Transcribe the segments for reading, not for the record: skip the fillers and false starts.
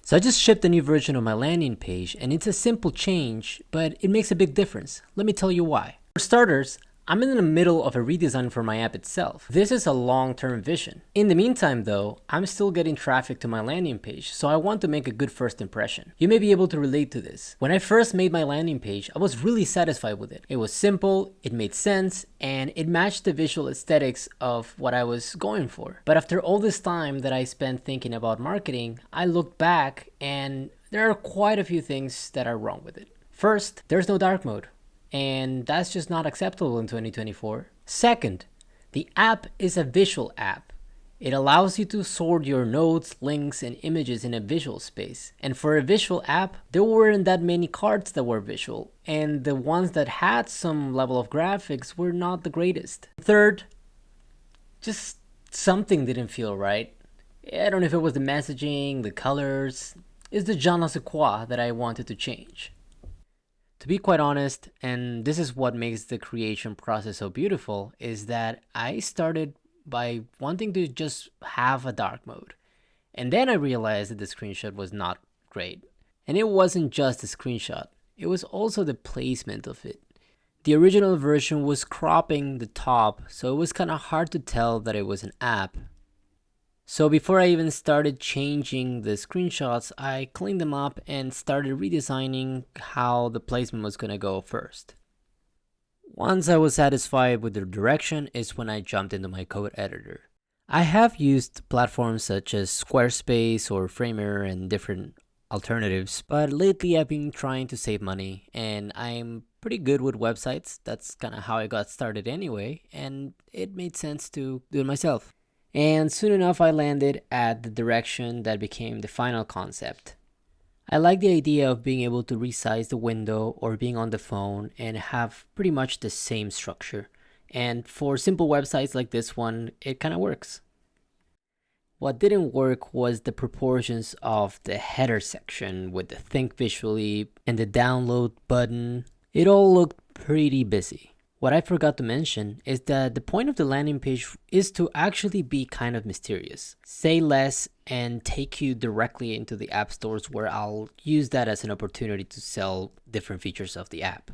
So I just shipped a new version of my landing page, and it's a simple change, but it makes a big difference. Let me tell you why. For starters, I'm in the middle of a redesign for my app itself. This is a long-term vision. In the meantime though, I'm still getting traffic to my landing page, so I want to make a good first impression. You may be able to relate to this. When I first made my landing page, I was really satisfied with it. It was simple, it made sense, and it matched the visual aesthetics of what I was going for. But after all this time that I spent thinking about marketing, I looked back and there are quite a few things that are wrong with it. First, there's no dark mode. And that's just not acceptable in 2024. Second, the app is a visual app. It allows you to sort your notes, links, and images in a visual space. And for a visual app, there weren't that many cards that were visual, and the ones that had some level of graphics were not the greatest. Third, just something didn't feel right. I don't know if it was the messaging, the colors, it's the je ne sais quoi that I wanted to change. To be quite honest, and this is what makes the creation process so beautiful, is that I started by wanting to just have a dark mode. And then I realized that the screenshot was not great. And it wasn't just the screenshot, it was also the placement of it. The original version was cropping the top, so it was kind of hard to tell that it was an app. So before I even started changing the screenshots, I cleaned them up and started redesigning how the placement was going to go first. Once I was satisfied with the direction is when I jumped into my code editor. I have used platforms such as Squarespace or Framer and different alternatives, but lately I've been trying to save money and I'm pretty good with websites. That's kind of how I got started anyway, and it made sense to do it myself. And soon enough I landed at the direction that became the final concept. I like the idea of being able to resize the window or being on the phone and have pretty much the same structure. And for simple websites like this one, it kind of works. What didn't work was the proportions of the header section with the think visually and the download button. It all looked pretty busy. What I forgot to mention is that the point of the landing page is to actually be kind of mysterious. Say less and take you directly into the app stores where I'll use that as an opportunity to sell different features of the app.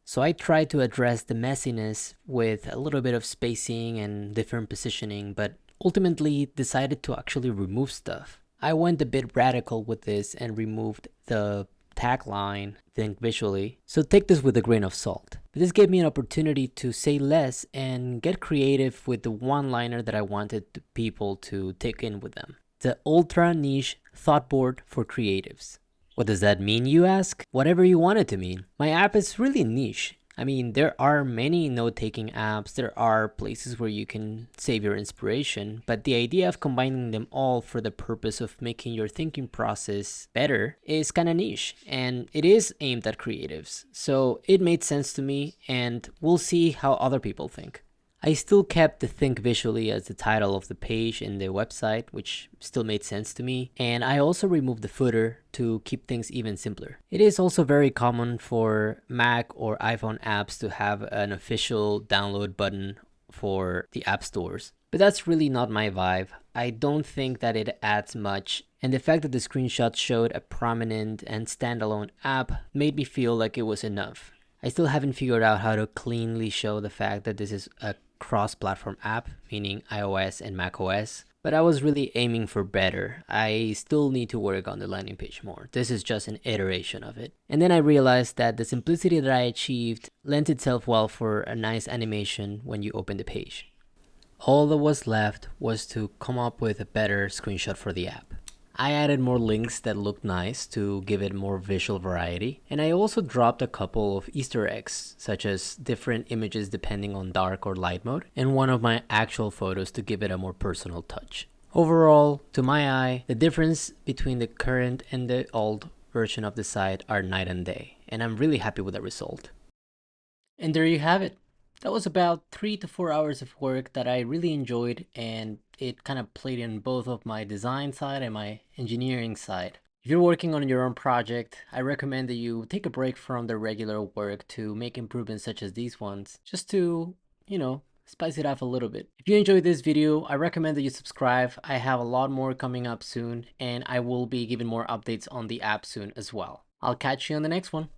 So I tried to address the messiness with a little bit of spacing and different positioning, but ultimately decided to actually remove stuff. I went a bit radical with this and removed the tagline, think visually, so take this with a grain of salt. But this gave me an opportunity to say less and get creative with the one-liner that I wanted the people to take in with them. The ultra niche thought board for creatives. What does that mean, you ask? Whatever you want it to mean. My app is really niche. I mean, there are many note-taking apps, there are places where you can save your inspiration, but the idea of combining them all for the purpose of making your thinking process better is kind of niche, and it is aimed at creatives. So it made sense to me, and we'll see how other people think. I still kept the think visually as the title of the page in the website, which still made sense to me. And I also removed the footer to keep things even simpler. It is also very common for Mac or iPhone apps to have an official download button for the app stores. But that's really not my vibe. I don't think that it adds much. And the fact that the screenshot showed a prominent and standalone app made me feel like it was enough. I still haven't figured out how to cleanly show the fact that this is a cross-platform app, meaning iOS and macOS, but I was really aiming for better. I still need to work on the landing page more. This is just an iteration of it. And then I realized that the simplicity that I achieved lent itself well for a nice animation when you open the page. All that was left was to come up with a better screenshot for the app. I added more links that looked nice to give it more visual variety, and I also dropped a couple of Easter eggs, such as different images depending on dark or light mode, and one of my actual photos to give it a more personal touch. Overall, to my eye, the difference between the current and the old version of the site are night and day, and I'm really happy with the result. And there you have it. That was about 3 to 4 hours of work that I really enjoyed, and it kind of played in both of my design side and my engineering side. If you're working on your own project, I recommend that you take a break from the regular work to make improvements such as these ones, just to, spice it up a little bit. If you enjoyed this video, I recommend that you subscribe. I have a lot more coming up soon, and I will be giving more updates on the app soon as well. I'll catch you on the next one.